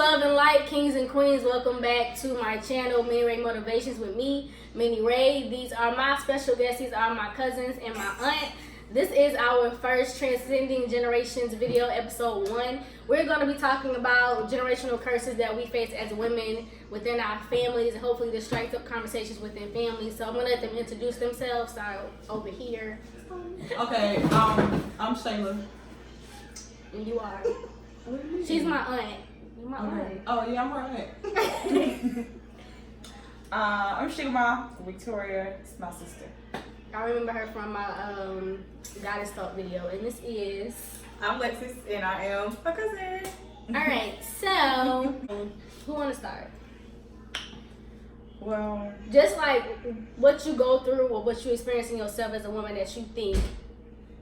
love, and light, kings and queens. Welcome back to my channel, Minnie Ray Motivations with me, Minnie Ray. These are my special guests. These are my cousins and my aunt. This is our first Transcending Generations video, episode 1. We're going to be talking about generational curses that we face as women within our families, and hopefully this strikes up conversations within families. So I'm going to let them introduce themselves. Start over here. Okay, I'm Shayla. And you are? She's my aunt. You're my aunt. Oh yeah, I'm her aunt. I'm Shigma. Victoria. It's my sister. I remember her from my Goddess Talk video, and this is... I'm Lexis, and I am her cousin. Alright, so, who want to start? Well, Just like what you go through or what you experience in yourself as a woman that you think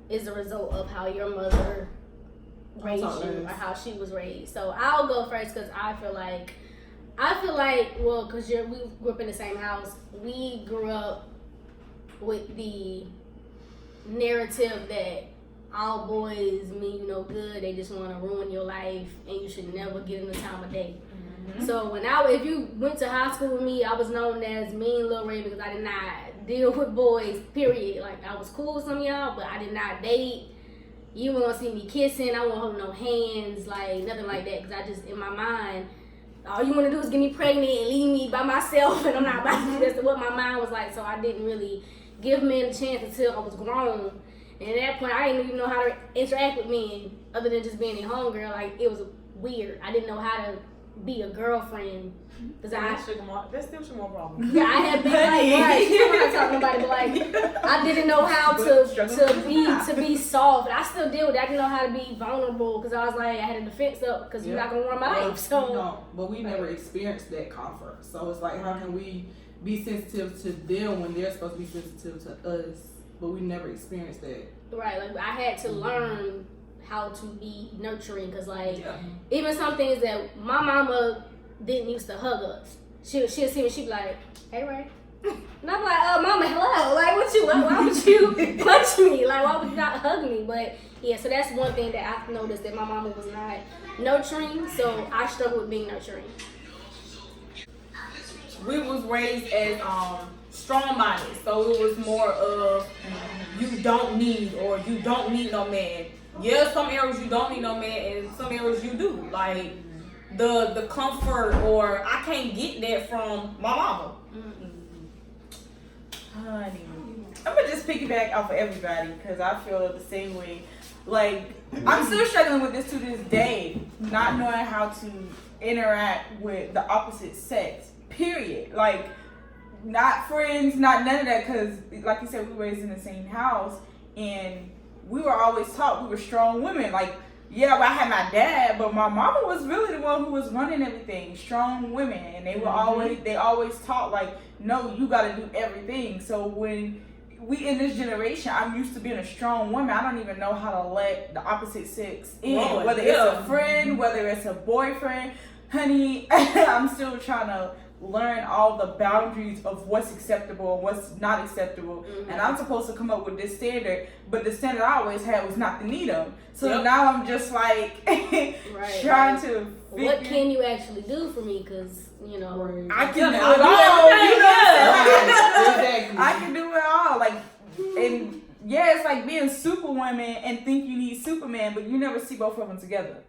is the result of how your mother raised you or how she was raised. So I'll go first because I feel like, well, because we grew up in the same house, we grew up with the narrative that all boys mean you no good. They just want to ruin your life, and you should never get in the time of day. Mm-hmm. So if you went to high school with me, I was known as Mean Lil Ray because I did not deal with boys. Period. Like, I was cool with some of y'all, but I did not date. You won't see me kissing. I won't hold no hands, like nothing like that. Because I just, in my mind, all you want to do is get me pregnant and leave me by myself, and I'm not about to do this. What my mind was like. So I didn't really give men a chance until I was grown. And at that point, I didn't even know how to interact with men other than just being a homegirl. Like, it was weird. I didn't know how to be a girlfriend. Cause that's still more problem. Yeah, I had been like, right, still not talking about it, but like, I didn't know how to be soft. I still deal with it. I didn't know how to be vulnerable because I was like, I had a defense up because you're not gonna ruin my life. So no, but we never experienced that comfort. So it's like, how can we be sensitive to them when they're supposed to be sensitive to us? But we never experienced that. Right, like I had to learn how to be nurturing because even some things that my mama didn't used to hug us. She'll see me, she'd be like, "Hey Ray," and I'm like, "Oh mama, hello, like why would you punch me? Like why would you not hug me?" But yeah, so that's one thing that I've noticed, that my mama was not nurturing, so I struggle with being nurturing. We was raised as strong-minded, so it was more of you don't need no man. Yeah, some areas you don't need no man, and some areas you do. Like the comfort, or I can't get that from my mama. Honey, I'm gonna just piggyback off of everybody because I feel the same way. Like, I'm still struggling with this to this day, not knowing how to interact with the opposite sex. Period. Like, not friends, not none of that, because like you said, we were raised in the same house and we were always taught we were strong women. Like, yeah, I had my dad, but my mama was really the one who was running everything. Strong women, and they were always taught like, no, you got to do everything. So when we in this generation, I'm used to being a strong woman. I don't even know how to let the opposite sex in, whether it's a friend, whether it's a boyfriend. Honey, I'm still trying to learn all the boundaries of what's acceptable and what's not acceptable. And I'm supposed to come up with this standard, but the standard I always had was not to need them. So now I'm just like trying to figure, what can you actually do for me? Because I can do it all. Exactly. I can do it all. Like, and yeah, it's like being Superwoman and think you need Superman, but you never see both of them together.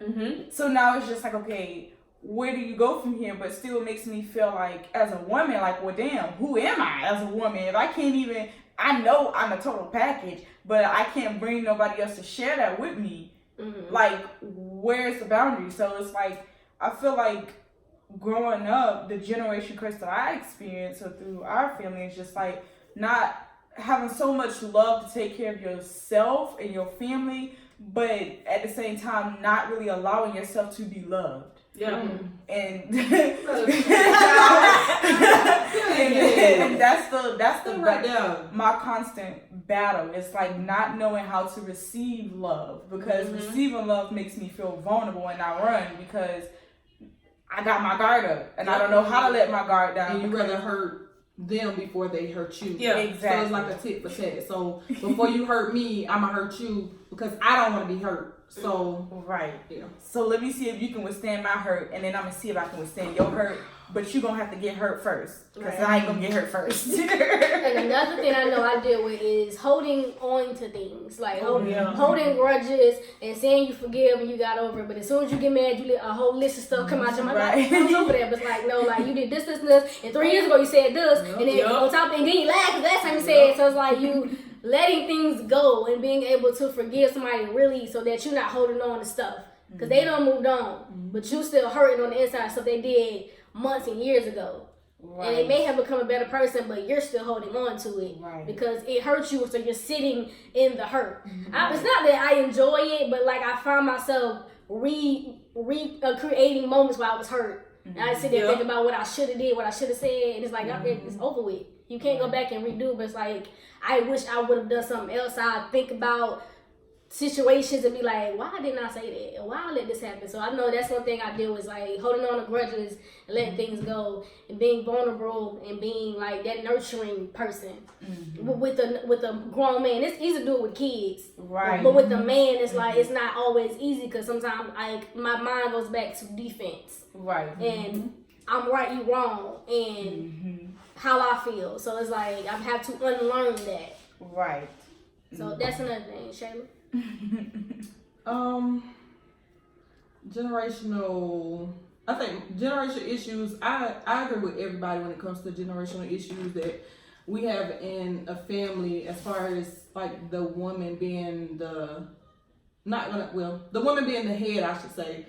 So now it's just like, okay, where do you go from here? But still makes me feel like, as a woman, like, well, damn, who am I as a woman? If I can't even, I know I'm a total package, but I can't bring nobody else to share that with me. Like, where's the boundary? So it's like, I feel like growing up, the generation curse that I experienced or through our family is just like not having so much love to take care of yourself and your family, but at the same time, not really allowing yourself to be loved. And that's the my constant battle. It's like not knowing how to receive love, because receiving love makes me feel vulnerable, and I run because I got my guard up and I don't know how to let my guard down. And you rather hurt them before they hurt you. Yeah, exactly. So it's like a tit for tat. So before you hurt me, I'ma hurt you because I don't want to be hurt. So right. Yeah. So let me see if you can withstand my hurt, and then I'm gonna see if I can withstand your hurt. But you gonna have to get hurt first, because I ain't gonna get hurt first. And another thing I know I deal with is holding on to things, like holding grudges and saying you forgive and you got over it. But as soon as you get mad, you let a whole list of stuff come out your mouth. Like, I was over that, but it's like, no, like you did this, and 3 years ago you said this, and then on top of it, and then you laughed because last time you said it. So it's like you letting things go and being able to forgive somebody really, so that you're not holding on to stuff because they don't moved on, but you still hurting on the inside stuff they did months and years ago. Right. And they may have become a better person, but you're still holding on to it because it hurts you, so you're sitting in the hurt. It's not that I enjoy it, but like I find myself creating moments where I was hurt. And I sit there and think about what I should have did, what I should have said, and it's like it's over with. You can't go back and redo it, but it's like I wish I would have done something else. I think about situations and be like, why didn't I say that? Or why I let this happen? So I know that's one thing I deal with, like holding on to grudges and letting things go and being vulnerable and being like that nurturing person with a grown man. It's easy to do it with kids, right? But with the man, it's like it's not always easy because sometimes like my mind goes back to defense, right? And I'm right, you wrong, and how I feel. So it's like I have to unlearn that, right? So that's another thing, Shayla. Generational. I think generational issues. I agree with everybody when it comes to generational issues that we have in a family, as far as like the woman being the woman being the head, I should say.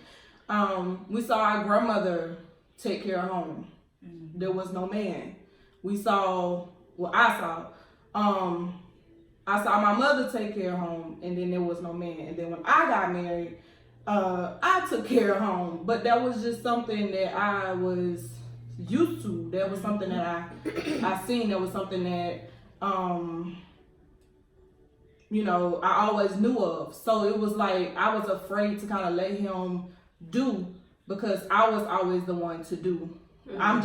We saw our grandmother take care of home. There was no man. I saw my mother take care of home, and then there was no man. And then when I got married, I took care of home. But that was just something that I was used to. That was something that I seen. That was something that, I always knew of. So it was like I was afraid to kind of let him do, because I was always the one to do. I'm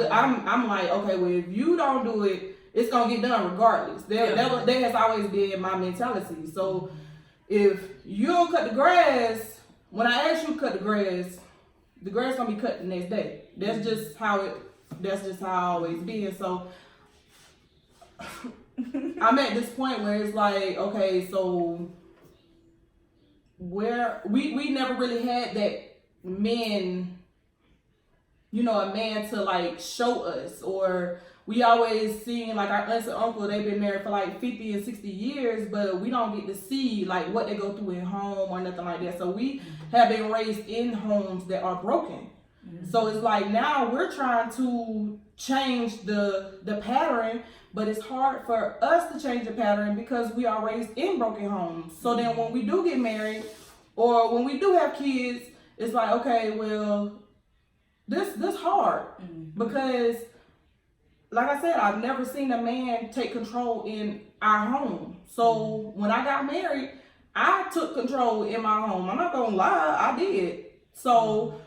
like, okay, well, if you don't do it, it's gonna get done regardless. That has always been my mentality. So if you don't cut the grass, when I ask you to cut the grass gonna be cut the next day. That's just how I always been. So I'm at this point where it's like, okay, so where we never really had that man, a man to like show us, or we always seen like our aunts and uncle, they've been married for like 50 and 60 years, but we don't get to see like what they go through in home or nothing like that. So we have been raised in homes that are broken. So it's like now we're trying to change the pattern, but it's hard for us to change the pattern because we are raised in broken homes. So then when we do get married or when we do have kids, it's like, okay, well, this hard because, like I said, I've never seen a man take control in our home. So when I got married, I took control in my home. I'm not gonna lie, I did. So,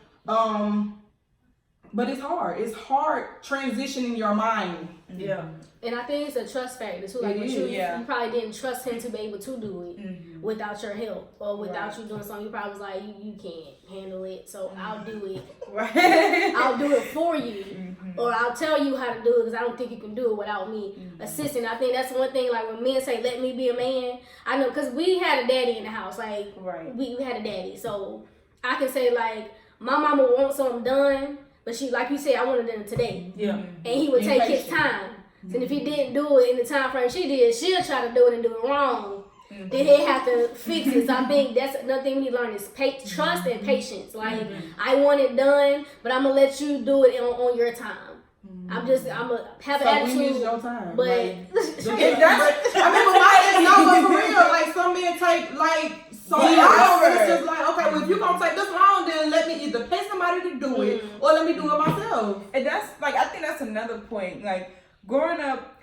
but it's hard. It's hard transitioning your mind. Yeah. And I think it's a trust factor too. Like you probably didn't trust him to be able to do it without your help or without you doing something. You probably was like, you can't handle it, so I'll do it. Right. I'll do it for you, or I'll tell you how to do it because I don't think you can do it without me assisting. I think that's one thing. Like when men say, "Let me be a man," I know because we had a daddy in the house. Like we had a daddy, so I can say like my mama would want something done. But she, like you said, I wanted it today. Yeah. And he would take his time. And if he didn't do it in the time frame she did, she'll try to do it and do it wrong. Then he'll have to fix it. So I think that's another thing we learn is trust and patience. Like, I want it done, but I'm going to let you do it on your time. I'm going to have an attitude. We miss your time. But, but for real, like, some men take, like, so long. It's just like, okay, well, if you're going to take this long, then let me either pay somebody to do it or let me do it myself. And that's, like, I think that's another point. Like, growing up,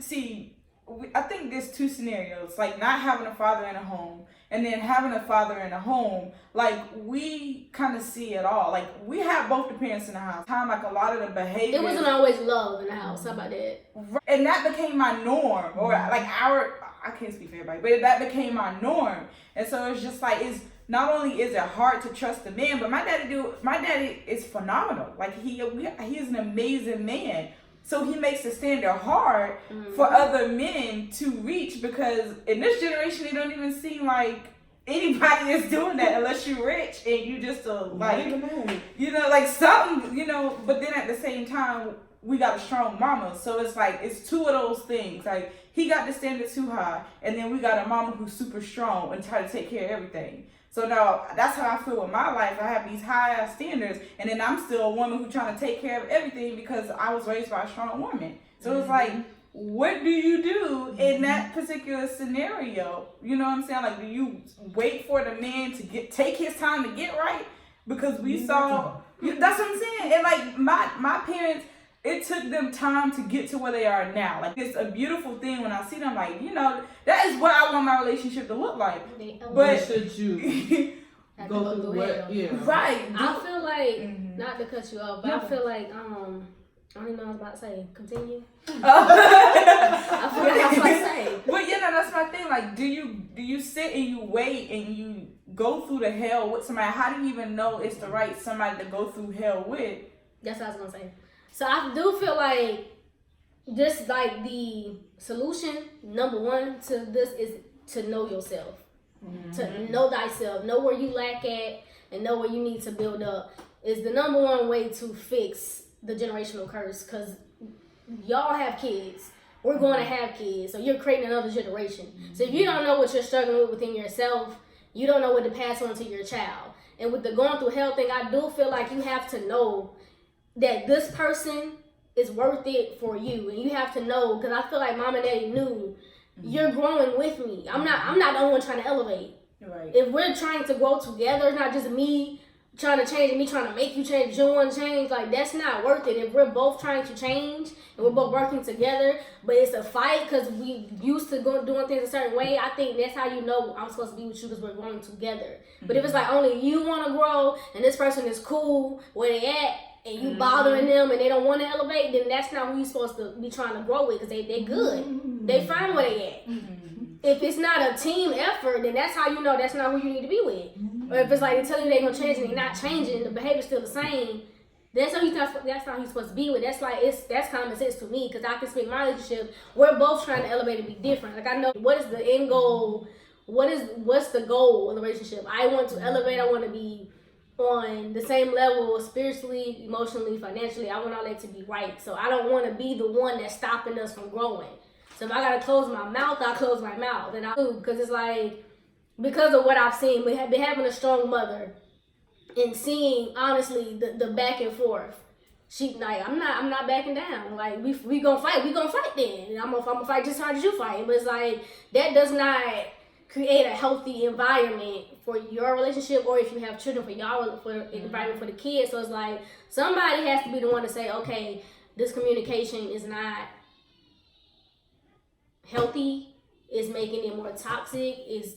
I think there's two scenarios. Like, not having a father in a home and then having a father in a home. Like, we kind of see it all. Like, we have both the parents in the house. Like, a lot of the behavior. It wasn't always love in the house. How about that? And that became my norm. Or, like, I can't speak for everybody, but that became my norm. And so it's just like, it's not only is it hard to trust a man, but my daddy is phenomenal. Like he's an amazing man. So he makes the standard hard for other men to reach, because in this generation it don't even seem like anybody is doing that unless you're rich and you just like, you know, like something, you know. But then at the same time, we got a strong mama, so it's like it's two of those things. Like he got the standard too high, and then we got a mama who's super strong and try to take care of everything. So now that's how I feel with my life. I have these high ass standards, and then I'm still a woman who's trying to take care of everything because I was raised by a strong woman. So it's like, what do you do in that particular scenario? You know what I'm saying? Like, do you wait for the man to take his time to get right? Because we saw, that's what I'm saying. And like my parents, it took them time to get to where they are now. Like, it's a beautiful thing when I see them. Like, you know, that is what I want my relationship to look like. But should you go through what? Yeah. Right. I feel like, not to cut you off, but I feel like I don't even know what I was about to say. Continue. I forgot what I was about to say. But you know, that's my thing. Like, do you sit and you wait and you go through the hell with somebody? How do you even know it's the right somebody to go through hell with? That's what I was gonna say. So I do feel like just like the solution, number one to this is to know yourself. To know thyself, know where you lack at, and know where you need to build up is the number one way to fix the generational curse. Because y'all have kids, we're going to have kids, so you're creating another generation. So if you don't know what you're struggling with within yourself, you don't know what to pass on to your child. And with the going through hell thing, I do feel like you have to know that this person is worth it for you, and you have to know, because I feel like mom and daddy knew you're growing with me. I'm not the only one trying to elevate. Right. If we're trying to grow together, it's not just me trying to change and me trying to make you change, you want to change. Like, that's not worth it. If we're both trying to change and we're both working together, but it's a fight because we used to doing things a certain way, I think that's how you know I'm supposed to be with you, because we're growing together. But if it's like only you want to grow and this person is cool where they at, and you bothering them and they don't want to elevate, then that's not who you're supposed to be trying to grow with, because they're good. They fine where they at. If it's not a team effort, then that's how you know that's not who you need to be with. Or if it's like they tell you they're going to change and they're not changing, the behavior's still the same, that's how you're supposed to be with. That's common sense to me, because I can speak my relationship. We're both trying to elevate and be different. Like, I know what is the end goal, what's the goal of the relationship. I want to elevate, I want to be on the same level spiritually, emotionally, financially. I want all that to be right. So I don't want to be the one that's stopping us from growing. So if I gotta close my mouth, I'll close my mouth, and I do, because it's like, because of what I've seen, we have been having a strong mother, and seeing honestly the back and forth. She like, I'm not backing down. Like, we gonna fight then. And I'm gonna fight just as hard as you fight. But it's like, that does not create a healthy environment for your relationship, or if you have children, for y'all, for environment for the kids. So it's like, somebody has to be the one to say, okay, this communication is not healthy, is making it more toxic, is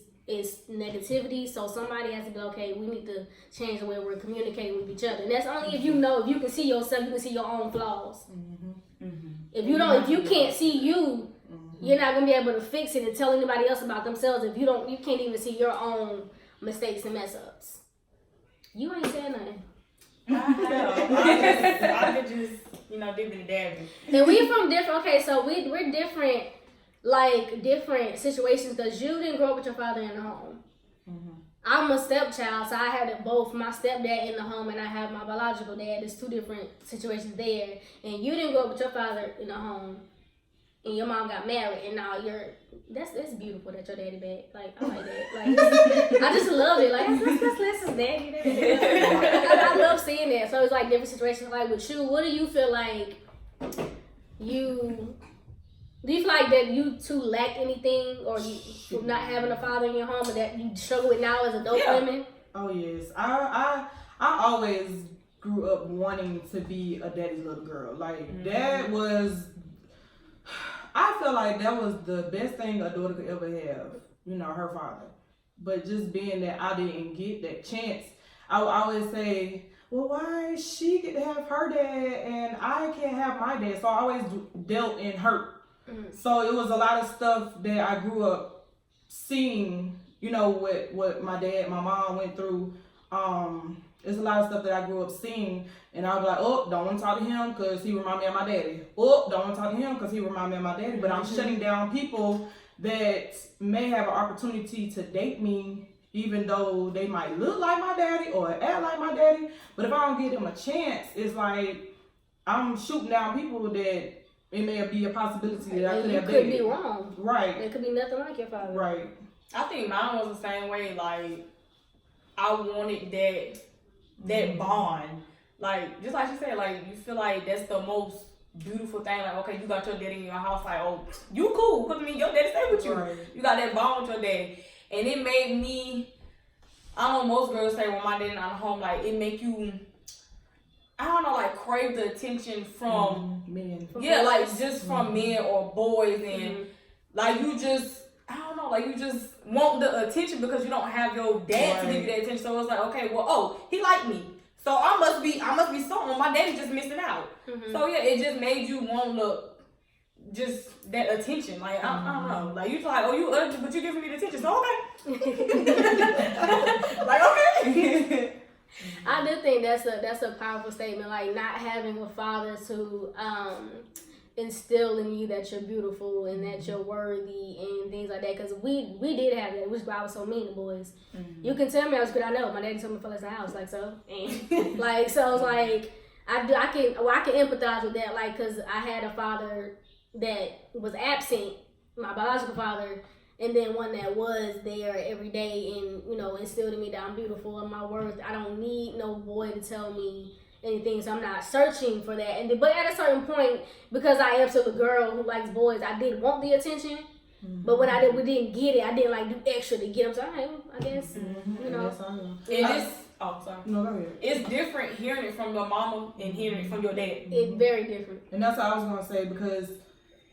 negativity. So somebody has to be, okay, we need to change the way we're communicating with each other. And that's only if you know, if you can see yourself, you can see your own flaws. If you can't see you, you're not gonna be able to fix it and tell anybody else about themselves if you can't even see your own mistakes and mess ups. You ain't saying nothing. I could just, dibbity dabby. And we from different. Okay, so we're different, like different situations, because you didn't grow up with your father in the home. I'm a stepchild, so I had both my stepdad in the home and I have my biological dad. There's two different situations there, and you didn't grow up with your father in the home. And your mom got married, and now that's beautiful that your daddy back. Like, I like that. Like, I just love it. Like, that's his daddy. I love seeing that. So it's like different situations. Like with you, what do you feel like do you feel like that you two lack anything, or you from not having a father in your home, or that you struggle with now as adult women? Oh yes, I always grew up wanting to be a daddy's little girl. Like that was. I feel like that was the best thing a daughter could ever have, her father. But just being that I didn't get that chance, I would always say, well, why she get to have her dad and I can't have my dad? So I always dealt in hurt. So it was a lot of stuff that I grew up seeing you know, what my dad, my mom went through. There's a lot of stuff that I grew up seeing, and I was like, oh, don't want to talk to him because he remind me of my daddy. Oh, don't want to talk to him because he remind me of my daddy. But I'm shutting down people that may have an opportunity to date me, even though they might look like my daddy or act like my daddy. But if I don't give them a chance, it's like I'm shooting down people that it may be a possibility that I could have dated. You could be wrong. Right. It could be nothing like your father. Right. I think mine was the same way. Like, I wanted that bond. Like, just like she said, like, you feel like that's the most beautiful thing. Like, okay, you got your daddy in your house. Like, oh, you cool. Because, I mean, your daddy stay with you. Right. You got that bond with your daddy. And it made me, I don't know, most girls say when my daddy not home, like, it make you, I don't know, like, crave the attention from men. Yeah, like, just from men or boys. And, like, you just, I don't know, like, you just want the attention because you don't have your dad to give you that attention. So it's like, okay, well, oh, he like me. So I must be something. My daddy just missing out. So yeah, it just made you want just that attention. Like, I don't know. Like, you like, oh, you ugly, but you giving me the attention. So okay. Like, okay. I do think that's a powerful statement. Like, not having a father to instill in you that you're beautiful and that you're worthy and things like that. Because we did have that, which is why I was so mean to boys. You can tell me I was good. I know my daddy told me to the house, like, so, and like, so it's like I can empathize with that, like, because I had a father that was absent, my biological father, and then one that was there every day and, you know, instilled in me that I'm beautiful and my worth. I don't need no boy to tell me anything, so I'm not searching for that. But at a certain point, because I am still a girl who likes boys, I did want the attention. But when we didn't get it, I didn't like do extra to get them. So I guess you know. Sorry. No, go ahead. It's different hearing it from your mama and hearing it from your dad. It's very different. And that's what I was gonna say, because,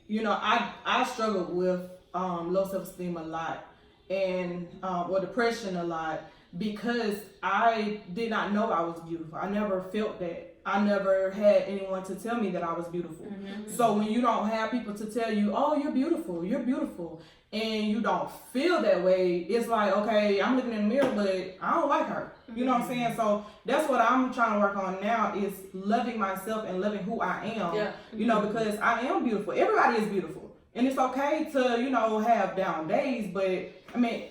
you know, I struggled with low self-esteem a lot and or depression a lot, because I did not know I was beautiful. I never felt that. I never had anyone to tell me that I was beautiful. So when you don't have people to tell you, oh, you're beautiful, and you don't feel that way, it's like, okay, I'm looking in the mirror, but I don't like her. You know what I'm saying? So that's what I'm trying to work on now, is loving myself and loving who I am. Yeah. You know, because I am beautiful. Everybody is beautiful. And it's okay to, you know, have down days, but I mean,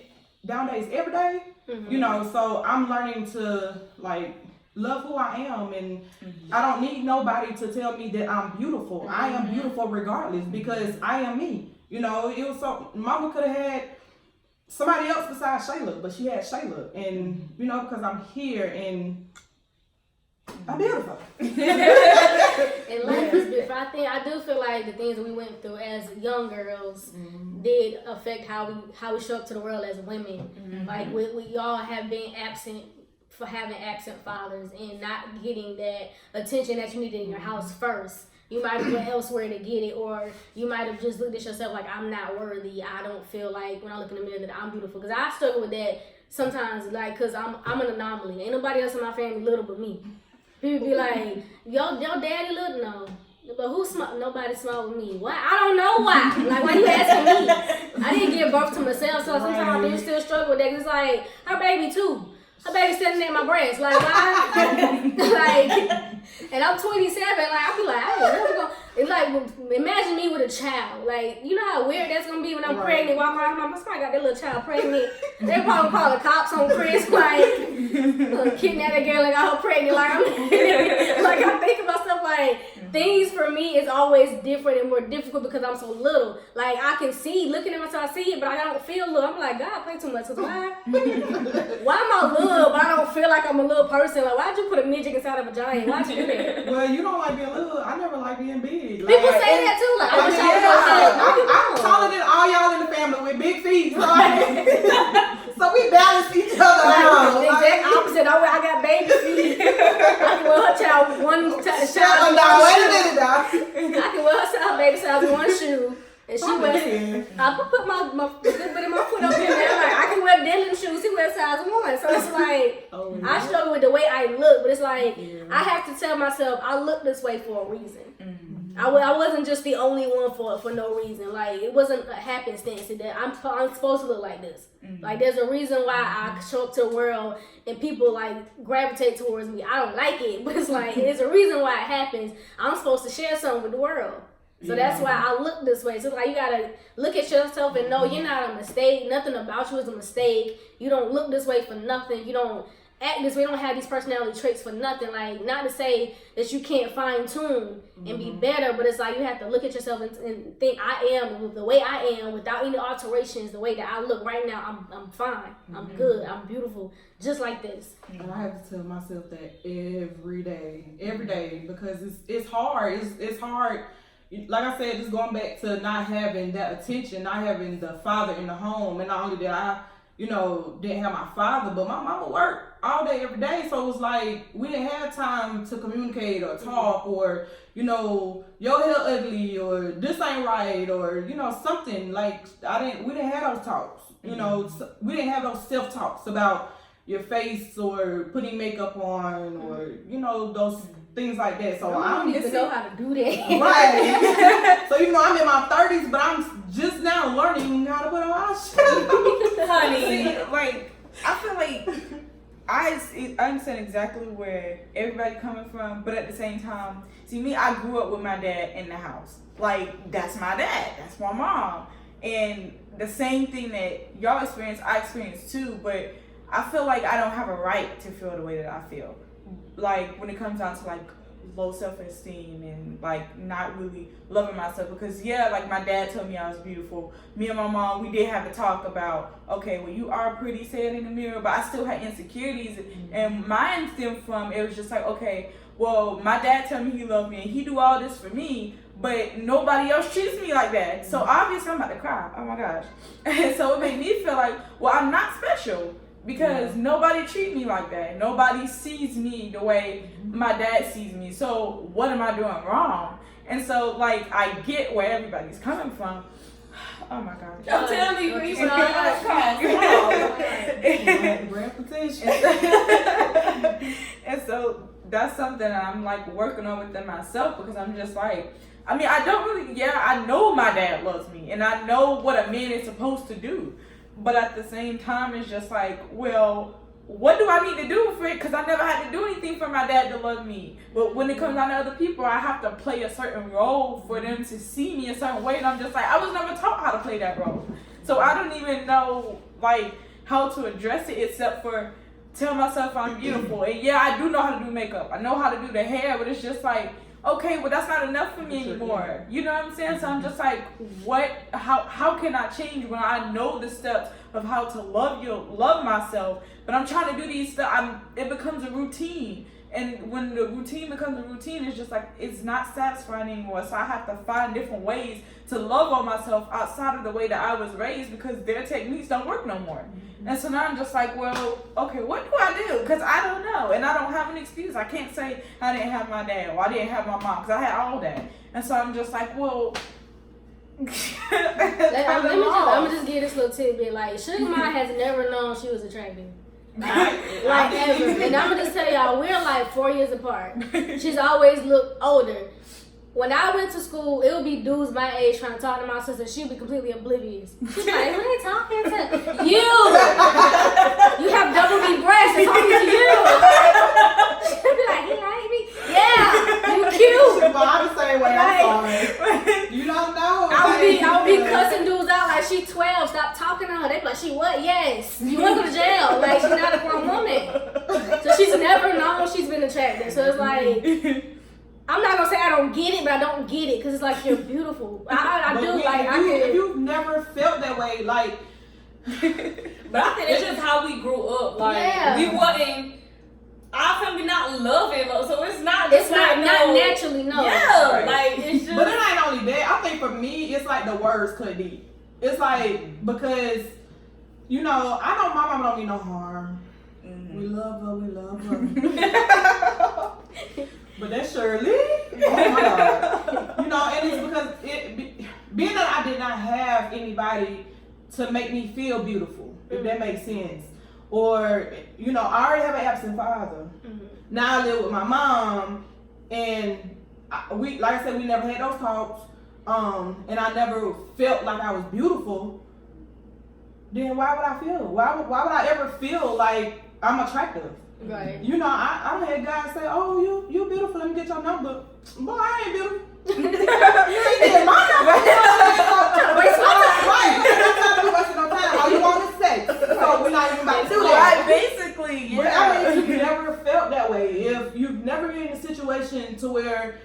down days every day, you know, so I'm learning to, like, love who I am, and I don't need nobody to tell me that I'm beautiful. I am beautiful regardless, because I am me. You know, it was so, mama could have had somebody else besides Shayla, but she had Shayla, and, you know, because I'm here and I'm beautiful. And life is different. I do feel like the things that we went through as young girls did affect how we show up to the world as women. Like, we all have been absent for having absent fathers and not getting that attention that you needed in your house first. You might have went elsewhere to get it, or you might have just looked at yourself like, I'm not worthy. I don't feel like, when I look in the mirror, that I'm beautiful. Because I struggle with that sometimes, like, because I'm an anomaly. Ain't nobody else in my family little but me. People be like, your daddy little? No. But who's smart? Nobody smart with me. Why? I don't know why. Like, why you asking me? I didn't give birth to myself, so sometimes I do still struggle with that. Cause it's like, her baby too. Her baby standing at my breast. Like, why? Like, and I'm 27. Like, I be like, I ain't never gonna. It's like, imagine me with a child. Like, you know how weird that's gonna be when I'm pregnant, walking around. I'm probably got that little child pregnant. They probably call the cops on Chris, like, kidnap that girl and got her pregnant. Like, I'm thinking about stuff like, things for me is always different and more difficult because I'm so little. Like, I can see, looking at myself, I see it, but I don't feel little. I'm like, God, I play too much. Cause why am I little, but I don't feel like I'm a little person? Like, why'd you put a midget inside of a giant? Why'd you do that? Well, you don't like being little. I never like being big. Like, People say that too. Like, I wish I was I'm taller than all y'all in the family with big feet. So we balance each other out. The exact opposite. I got baby feet. I can wear her child one size. I can wear her baby size in one shoe. And she wears, I put my good bit of my foot up in there. Like, I can wear Dylan shoes. He wears size 1. So it's like, I struggle with the way I look. But it's like, I have to tell myself, I look this way for a reason. I wasn't just the only one for no reason. Like, it wasn't a happenstance that I'm supposed to look like this. Like, there's a reason why I show up to the world and people like gravitate towards me. I don't like it, but it's like there's a reason why it happens. I'm supposed to share something with the world. So that's why I look this way. So like, you gotta look at yourself and know you're not a mistake. Nothing about you is a mistake. You don't look this way for nothing. You don't act this way. You don't have these personality traits for nothing. Like, not to say that you can't fine tune and be better, but it's like you have to look at yourself and think, I am the way I am without any alterations. The way that I look right now, I'm fine. I'm good. I'm beautiful, just like this. And I have to tell myself that every day, because it's hard. It's hard. Like I said, just going back to not having that attention, not having the father in the home, and not only that I, didn't have my father, but my mama worked all day, every day. So it was like we didn't have time to communicate or talk, or your hair ugly, or this ain't right, or something like we didn't have those talks. We didn't have those self talks about your face or putting makeup on, or those things like that. So I don't even know how to do that. Right. So I'm in my 30s, but I'm just now learning how to put on eyeshadow. Honey, like, I feel like I understand exactly where everybody coming from, but at the same time, see me, I grew up with my dad in the house. Like, that's my dad, that's my mom, and the same thing that y'all experience, I experienced too. But I feel like I don't have a right to feel the way that I feel. Like, when it comes down to like low self-esteem and like not really loving myself, because like my dad told me I was beautiful. Me and my mom, we did have to talk about, okay, well, you are pretty, say it in the mirror, but I still had insecurities, and mine stemmed from, it was just like, okay, well, my dad told me he loved me and he do all this for me, but nobody else treats me like that. So obviously I'm about to cry. Oh my gosh. And so it made me feel like, well, I'm not special. Because nobody treats me like that. Nobody sees me the way my dad sees me. So what am I doing wrong? And so, like, I get where everybody's coming from. Oh my gosh. I'm telling you, you And so that's something I'm like working on within myself, because I'm just like, I don't really, I know my dad loves me and I know what a man is supposed to do. But at the same time, it's just like, well, what do I need to do for it? Because I never had to do anything for my dad to love me. But when it comes down to other people, I have to play a certain role for them to see me a certain way. And I'm just like, I was never taught how to play that role. So I don't even know, like, how to address it except for tell myself I'm beautiful. And I do know how to do makeup. I know how to do the hair, but it's just like, okay, well, that's not enough for me anymore. You know what I'm saying? So I'm just like, how can I change when I know the steps of how to love myself, but I'm trying to do these stuff, it becomes a routine. And when the routine becomes a routine, it's just like, it's not satisfying anymore. So I have to find different ways to love on myself outside of the way that I was raised, because their techniques don't work no more. And so now I'm just like, well, okay, what do I do? Because I don't know. And I don't have an excuse. I can't say I didn't have my dad or I didn't have my mom, because I had all that. And so I'm just like, well, I'm gonna just give this little tidbit. Like, Sugar Mama has never known she was attractive. Like ever. And I'm gonna just tell y'all, we're like 4 years apart. She's always looked older. When I went to school, it would be dudes my age trying to talk to my sister. She'd be completely oblivious. She's like, who are you talking to? You! You have double B breasts. I'm talking to you. She'd be like, he like me? Yeah, you cute. I'm the same way. I'm sorry. You don't know. I would be cussing dudes out like, she 12. Stop talking to her. They be like, she what? Yes. You went to jail. Like, she's not a grown woman. So she's never known she's been attracted. So it's like, I'm not gonna say I don't get it, but I don't get it, because it's like, you're beautiful. I do. Like, if you've never felt that way, like. But I think it's just how we grew up. Like, we wasn't. Our family not loving, so it's not. It's not naturally, no. Yeah, right. Like, it's just. But it ain't only that. I think for me, it's like the words cut deep. It's like, because I know my mama don't mean no harm. We love her. But that's Shirley. Oh my God. And it's because being that I did not have anybody to make me feel beautiful, if that makes sense. Or, I already have an absent father. Now I live with my mom, and like I said, we never had those talks. And I never felt like I was beautiful. Then why would I feel? Why would I ever feel like I'm attractive? Right. You know, I had guys say, "Oh, you beautiful. Let me get your number." Boy, I ain't beautiful. You ain't getting my number. I'm wasting no time. All you want is sex. So we're not even about to do that. Right, basically, yeah. But I mean, if you never felt that way, if you've never been in a situation to where,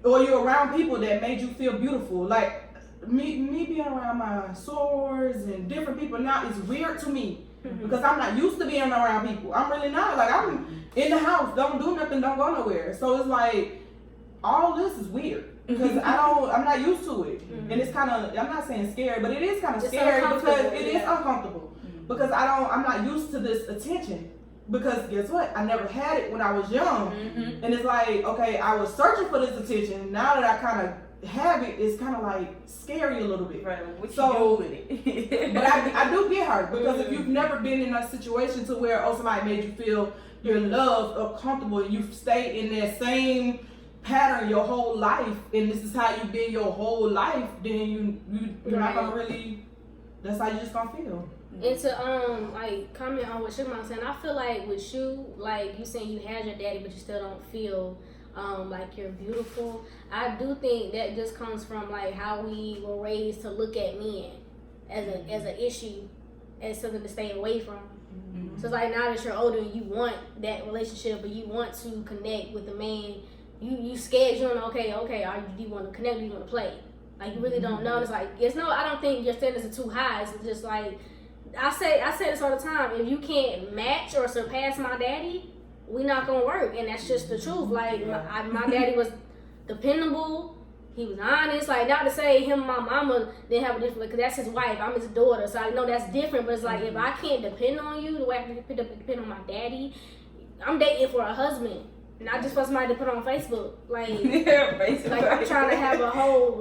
or you're around people that made you feel beautiful, like me being around my sorors and different people now is weird to me. Because I'm not used to being around people. I'm really not. Like, I'm in the house, don't do nothing, don't go nowhere. So it's like, all this is weird. Because I'm not used to it. And it's kind of, I'm not saying scary, but it is kind of scary because it is uncomfortable. Because I'm not used to this attention. Because guess what? I never had it when I was young. And it's like, okay, I was searching for this attention. Now that I kind of have it, it's kind of like scary a little bit. Right, what you So, do with it? but I do get hurt because if you've never been in a situation to where somebody made you feel you're loved or comfortable and you've stayed in that same pattern your whole life and this is how you've been your whole life, then you're not gonna really, that's how you just gonna feel. And to like comment on what Sugar Mom saying, I feel like with you, like you saying you had your daddy but you still don't feel like you're beautiful. I do think that just comes from like how we were raised to look at men as an issue, as something to stay away from. So it's like now that you're older and you want that relationship or you want to connect with a man, you scared, you don't know, okay, do you want to connect or do you want to play? Like you really don't know. It's like I don't think your standards are too high. It's just like I say this all the time. If you can't match or surpass my daddy, we not gonna work, and that's just the truth. Like my daddy was dependable, he was honest. Like not to say him and my mama didn't have a different, because that's his wife, I'm his daughter, so I know that's different. But it's like if I can't depend on you the way I can depend on my daddy, I'm dating for a husband, not just for somebody to put on Facebook. Like basically. like I'm trying to have a whole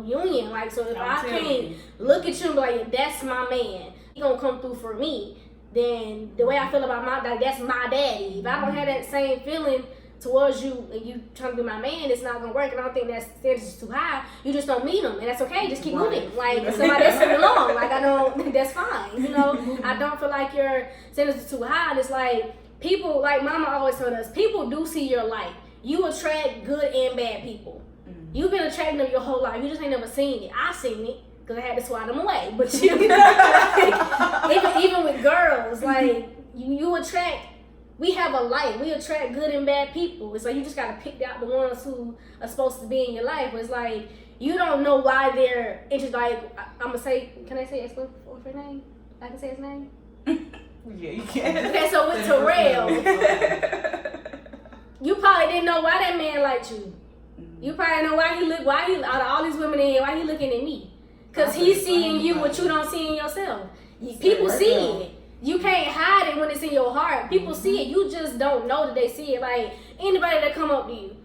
union. Like so if I can't look at you and be like, that's my man, he gonna come through for me. Then the way I feel about my daddy, that's my daddy. If I don't have that same feeling towards you and you trying to be my man, it's not gonna work. And I don't think that standard is too high. You just don't meet them, and that's okay. Just keep moving. Like somebody that's sitting along. Like I don't. That's fine. You know. I don't feel like your standards are too high. And it's like people, like Mama always told us, people do see your light. You attract good and bad people. You've been attracting them your whole life. You just ain't never seen it. I seen it. Because I had to swat them away. But you even with girls, like you attract, we have a light. We attract good and bad people. It's like you just gotta pick out the ones who are supposed to be in your life. It's like you don't know why they're interested. Like I'm gonna say, can I say his name? I can say his name? Yeah, you can. Okay, so with Terrell, you probably didn't know why that man liked you. You probably know why he out of all these women in here, why he looking at me. Because he's seeing you what you don't see in yourself. People see it. You can't hide it when it's in your heart. People see it. You just don't know that they see it. Like anybody that come up to you,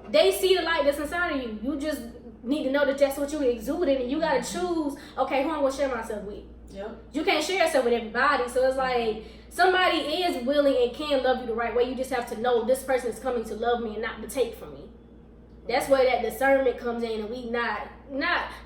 they see the light that's inside of you. You just need to know that that's what you exuding, and you gotta choose. Okay, who I'm gonna share myself with. Yep. You can't share yourself with everybody. So it's like somebody is willing and can love you the right way. You just have to know this person is coming to love me and not to take from me. That's where that discernment comes in, and we not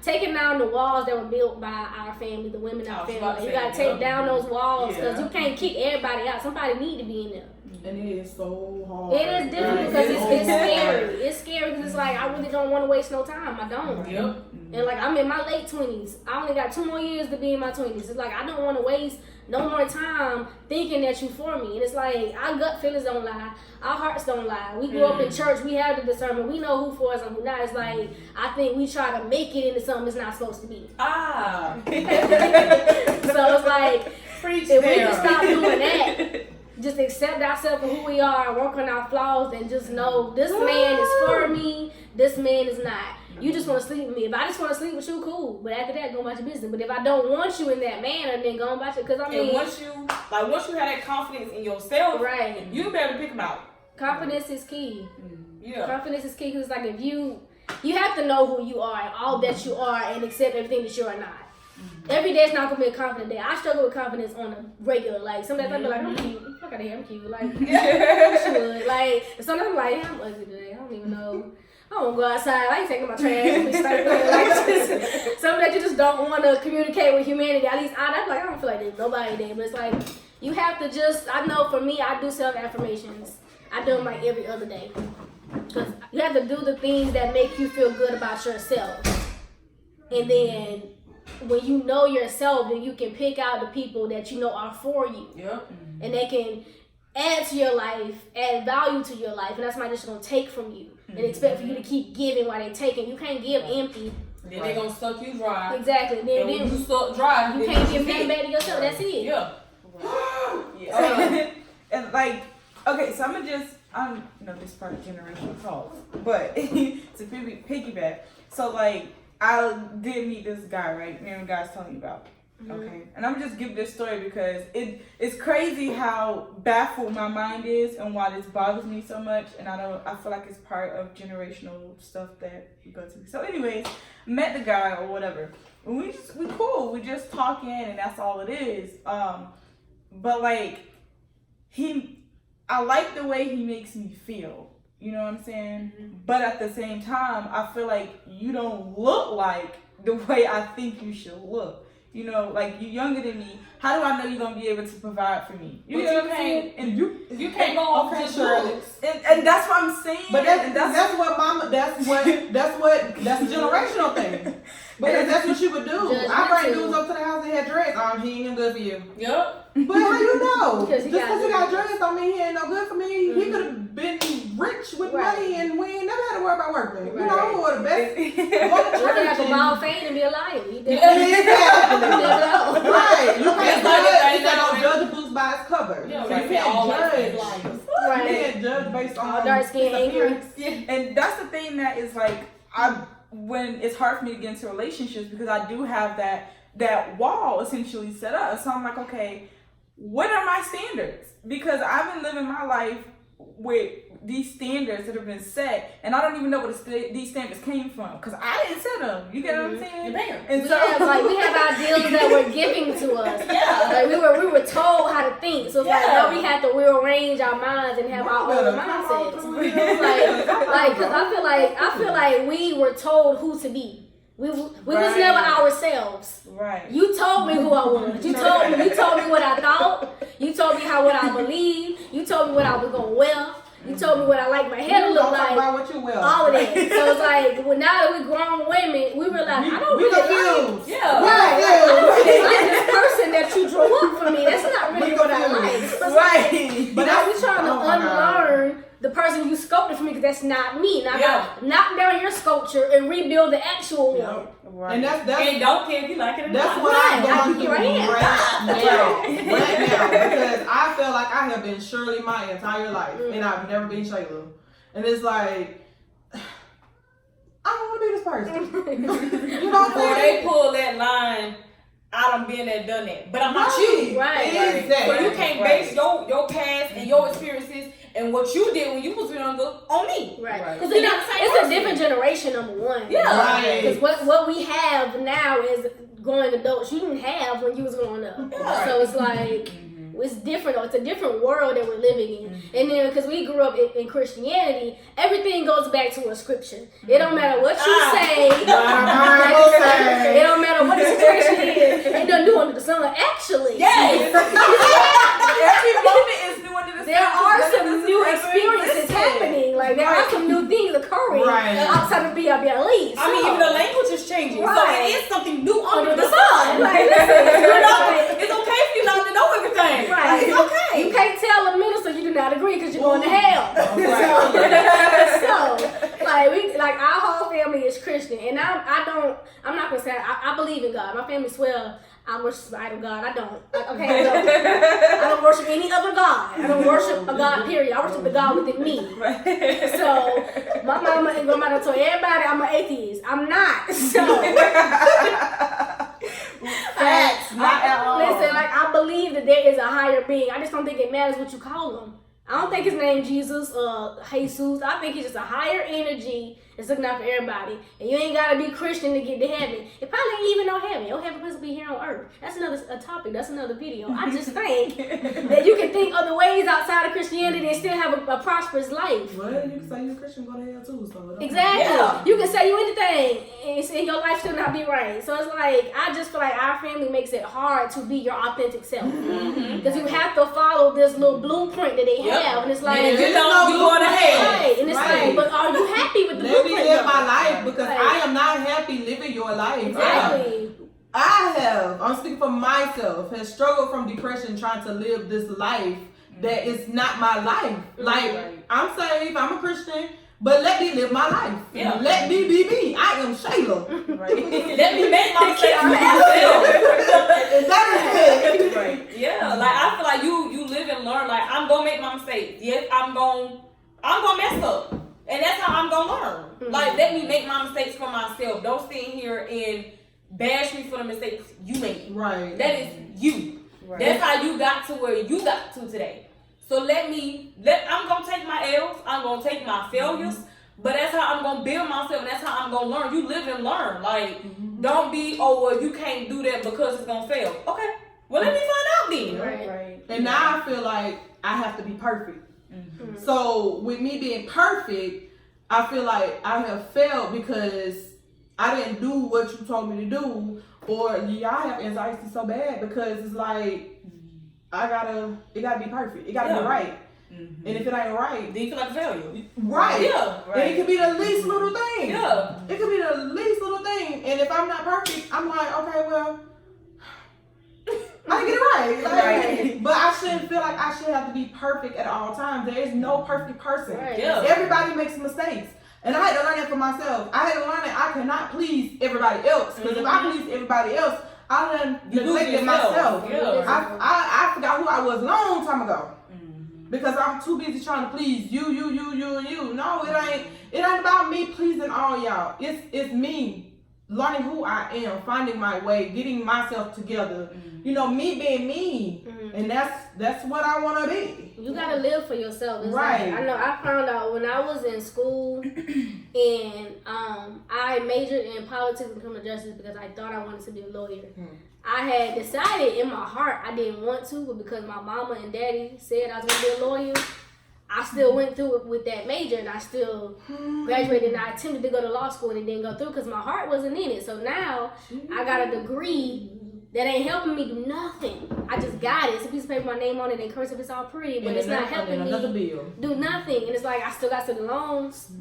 taking down the walls that were built by our family, the women in our family. You gotta take down those walls because you can't kick everybody out. Somebody need to be in there. And it is so hard. It is difficult because it's scary. It's scary because it's like I really don't want to waste no time. I don't. Yep. And like I'm in my late 20s. I only got 2 more years to be in my 20s. It's like I don't want to waste no more time thinking that you for me. And it's like our gut feelings don't lie. Our hearts don't lie. We grew up in church. We have the discernment. We know who for us and who not. It's like I think we try to make it into something it's not supposed to be. Ah. So it's like if we can stop doing that, just accept ourselves for who we are, work on our flaws, and just know this man is for me, this man is not. You just want to sleep with me. If I just want to sleep with you, cool. But after that, go about your business. But if I don't want you in that manner, then go about your. Because I mean, and once you have that confidence in yourself, right, you'll be able to pick them out. Confidence is key. Yeah. Confidence is key because like if you have to know who you are and all that you are and accept everything that you are not. Every day is not gonna be a confident day. I struggle with confidence on a regular. Like sometimes I be like, I'm cute. Fuck out of here, I'm cute. Like, should. Like sometimes I'm like, I'm ugly today. I don't even know. won't go outside. I ain't taking my trash. We start doing like something that you just don't want to communicate with humanity. At least I'm like, I don't feel like there's nobody there. But it's like, you have to just, I know for me, I do self-affirmations. I do them like every other day. Because you have to do the things that make you feel good about yourself. And then when you know yourself, then you can pick out the people that you know are for you. Yep. And they can add to your life, add value to your life. And that's not just going to take from you. And expect for you to keep giving while they taking. You can't give empty. Then they're going to suck you dry. Exactly. And when you suck dry, you can't give nothing back to yourself. That's it. Yeah. And like, okay, so I'm gonna just, I don't know this part of generational talk, but to piggyback. So like, I did meet this guy, right? Me and the guy's telling you about. Okay, and I'm just give this story because it's crazy how baffled my mind is and why this bothers me so much, and I feel like it's part of generational stuff that we go to. So anyways, met the guy or whatever, and we cool, we just talking, and that's all it is. But like I like the way he makes me feel. You know what I'm saying? But at the same time, I feel like you don't look like the way I think you should look. You know, like you're younger than me. How do I know you're gonna be able to provide for me? You know what I'm saying? And you can't go off just looks. And that's what I'm saying. But that's what mama. That's a generational thing. Because that's what she would do. I bring dudes up to the house and had dreads on. He ain't even good for you. Yep. But how you know? Just because he got dreads don't mean he ain't no good for me. He could have been rich with money and we ain't never had to worry about working. You know, or the best. Go to You church can have a bald fade and be a liar. You Exactly. never know. Right. You can't That's judge. Don't judge a book by its cover. Yeah, So right. you can't All judge. liars. Right. You can't judge based on dark skin, angry. And that's the thing that is like when it's hard for me to get into relationships because I do have that wall essentially set up. So I'm like, okay, what are my standards? Because I've been living my life with these standards that have been set, and I don't even know where these standards came from because I didn't set them. You get what I'm saying? And we have ideals that were given to us. Yeah. Like we were told how to think. So it's like now we have to rearrange our minds and have our own mindsets. Like because I feel like we were told who to be. We was never ourselves. Right. You told me who I was. You told me what I thought. You told me what I believed. You told me what I was gonna wear. You told me what I like my hair to look like. About what you will. All of that. So it's like, well, now that we grown women, we realize I don't really like. Yeah. Right. I don't really like this person that you drew up for me. That's not really what I like. So Right. but now we're trying to unlearn the person you sculpted for me because that's not me. Now I gotta knock down your sculpture and rebuild the actual one. Right. And that's And don't care if you like it or that's not. what I'm going through Right here. right now because I feel like I have been Shirley my entire life and I've never been Shayla, and it's like I don't want to be this person. You know what Before I'm they saying? pull that line, I done been there, done that. But I'm not you. Right. Exactly. So you can't base your past and your experiences and what you did when you was younger on me. Right. Because It's a different generation, number one. Yeah. Right. Because what we have now is growing adults you didn't have when you was growing up. Yeah. So it's like, it's different. It's a different world that we're living in. And then because we grew up in Christianity, everything goes back to a scripture. It don't matter what you say. It don't matter what the situation is. It doesn't do under the sun. Actually. Yes. Every moment is new under the sun. There are some new experiences happening. Like there are some new things occurring outside of BLE. I mean, even the language is changing. So it is something new under the sun. Like, listen, It's okay for you not to know everything. right. Like, it's okay. You can't tell a minister you do not agree because you're going to hell. So, like our whole family is Christian, and I'm not gonna say I believe in God. My family swear I worship the idol God. I don't. Okay, I don't worship any other God. I don't worship a God. Period. I worship the God within me. So my mama and grandma told everybody I'm an atheist. I'm not. So. Facts, not at all. Listen, like I believe that there is a higher being. I just don't think it matters what you call him. I don't think his name Jesus or Jesus. I think he's just a higher energy It's looking out for everybody. And you ain't gotta be Christian to get to heaven. It probably ain't even no heaven. Your heaven supposed to be here on earth. That's another topic. That's another video. I just think that you can think other ways outside of Christianity and still have a prosperous life. Well, you can say you're a Christian, go to hell too. So Exactly. Yeah. You can say you anything and your life still not be right. So it's like, I just feel like our family makes it hard to be your authentic self. Because you have to follow this little blueprint that they have. And it's like, and you know you going to hell. right. And it's like, but are you happy with the Let me blueprint? live though? my life because Like, I am not happy living your life. Exactly. I'm speaking for myself, has struggled from depression trying to live this life that is not my life. Like, I'm saved, I'm a Christian, but let me live my life. Yeah. Let me be me. I am Shayla. Right. Let me make my mistakes for myself. That is it. Right. Yeah, like I feel like you live and learn. Like I'm gonna make my mistakes. Yes, I'm gonna mess up, and that's how I'm gonna learn. Like let me make my mistakes for myself. Don't sit here and bash me for the mistakes you made. Right. That is you. Right. That's how you got to where you got to today. So I'm gonna take my L's. I'm gonna take my failures. But that's how I'm gonna build myself, and that's how I'm gonna learn. You live and learn. Like, don't be, well, you can't do that because it's gonna fail. Okay, well, let me find out then. Right. And now I feel like I have to be perfect. So with me being perfect, I feel like I have failed because I didn't do what you told me to do. Or I have anxiety so bad because it's like it gotta be perfect. It gotta be right. And if it ain't right, Then you feel like a failure. right. Yeah. And it could be the least little thing. Yeah. It could be the least little thing. And if I'm not perfect, I'm like, okay, well, I didn't get it right. Like, Right. But I shouldn't feel like I should have to be perfect at all times. There is no perfect person. Right. Yeah. Everybody makes mistakes. And I had to learn that for myself. I had to learn that I cannot please everybody else. Because if I please everybody else, I done You lose neglected yourself. myself. Yeah. I forgot who I was a long time ago. Because I'm too busy trying to please you. No, it ain't about me pleasing all y'all. It's me learning who I am, finding my way, getting myself together. You know, me being me. And that's what I want to be. You gotta live for yourself. It's Right. Like, I know I found out when I was in school and I majored in politics and criminal justice because I thought I wanted to be a lawyer. I had decided in my heart I didn't want to, but because my mama and daddy said I was gonna be a lawyer, I still went through it with that major, and I still graduated, and I attempted to go to law school and it didn't go through because my heart wasn't in it. So now I got a degree that ain't helping me do nothing. I just got it. It's a piece of paper, my name on it, and cursive, it's all pretty, but it's not helping another me bill. do nothing. And it's like I still got student loans.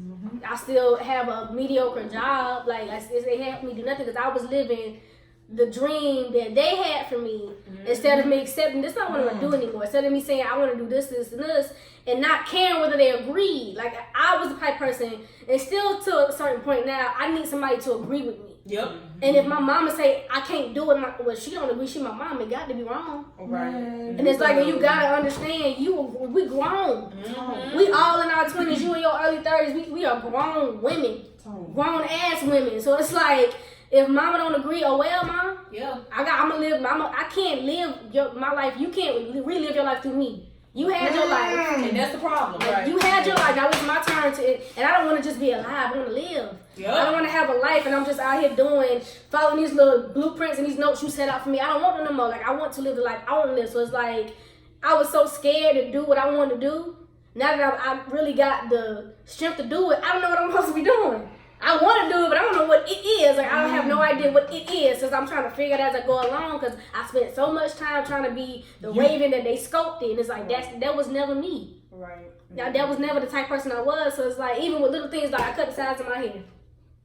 I still have a mediocre job. Like it helped me do nothing because I was living the dream that they had for me instead of me accepting this is not what I want to do anymore. Instead of me saying I want to do this, and this, and not caring whether they agreed. Like I was the type of person, and still to a certain point now, I need somebody to agree with me. Yep. And if my mama say I can't do it, well, she don't agree. She my mom. It got to be wrong. Right. And it's like you gotta understand, we grown. We all in our 20s. You in your early 30s. We are grown women, grown ass women. So it's like if mama don't agree, oh well, mom. Yeah. I can't live my life. You can't relive your life through me. You had your life. And that's the problem. Like, you had your life. Now it's my turn and I don't want to just be alive. I want to live. Yep. I don't want to have a life and I'm just out here following these little blueprints and these notes you set out for me. I don't want them no more. Like I want to live the life I want to live. So it's like I was so scared to do what I wanted to do. Now that I really got the strength to do it, I don't know what I'm supposed to be doing. I want to do it, but I don't know what it is. Like I don't have no idea what it is, since I'm trying to figure it out as I go along. Because I spent so much time trying to be the Raven that they sculpted, and it's like that was never me. Right. Now that was never the type of person I was. So it's like even with little things, like I cut the sides of my hair.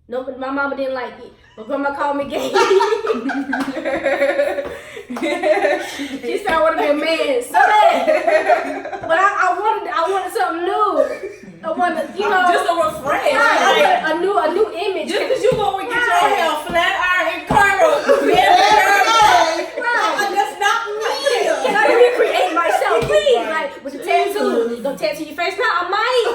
No, my mama didn't like it. My grandma called me gay. She said I want to be a man so bad, but I wanted something new. I wanted, just a refresh. Right, a new image. Just because you go and get your Right. hair flat iron and curl, that's not me. Can I recreate myself, please? Like with the tattoo, you gonna tattoo your face now? I might.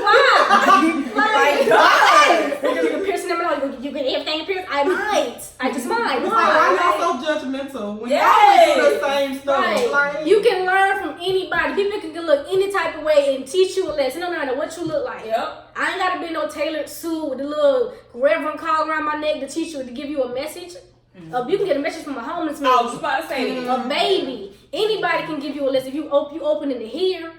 Why? You can pierce them out. You get everything pierced. I might. I just might. Why y'all so judgmental? When y'all do the same stuff. Right. Like, You can learn from anybody. People can look any type of way and teach you a lesson. No matter what you look like. Yep. I I ain't gotta be no tailored suit with the little reverend collar around my neck to teach you to give you a message. You can get a message from a homeless man. I was about to say a baby. Anybody can give you a list if you open it to hear.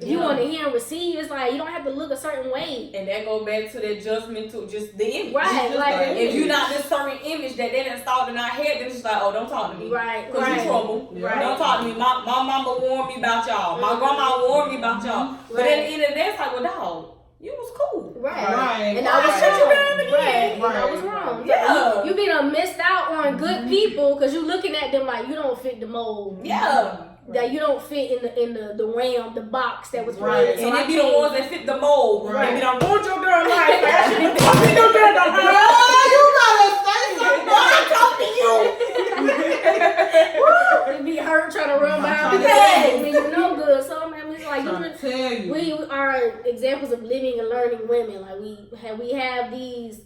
If you want to hear and receive, it's like you don't have to look a certain way. And that go back to that judgment to just the image. Right, like if you're not this certain image that they installed in our head, then it's like, oh, don't talk to me. Right, Because you're trouble. Right. Don't talk to me. My mama warned me about y'all. My grandma warned me about y'all. But at the end of the day, it's like, well, dog, you was cool. Right. And I I was wrong. Right. I was wrong. Yeah. You be done missed out on good people because you looking at them like you don't fit the mold. Yeah. That you don't fit in the realm, the box that was created. And they be the ones that fit the mold. Right. They be done ruined your girl life. Actually, fucking your girl life. You gotta say something. I talk to you. It be hurt trying to run behind the Yes. I mean, you no good. So I mean, it's like I'm tell you. we are examples of living and learning women. Like we have these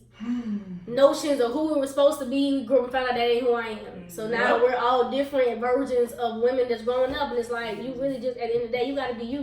notions of who we were supposed to be. We grew up and found out that ain't who I am. So now we're all different versions of women that's growing up, and it's like you really just at the end of the day you got to be you.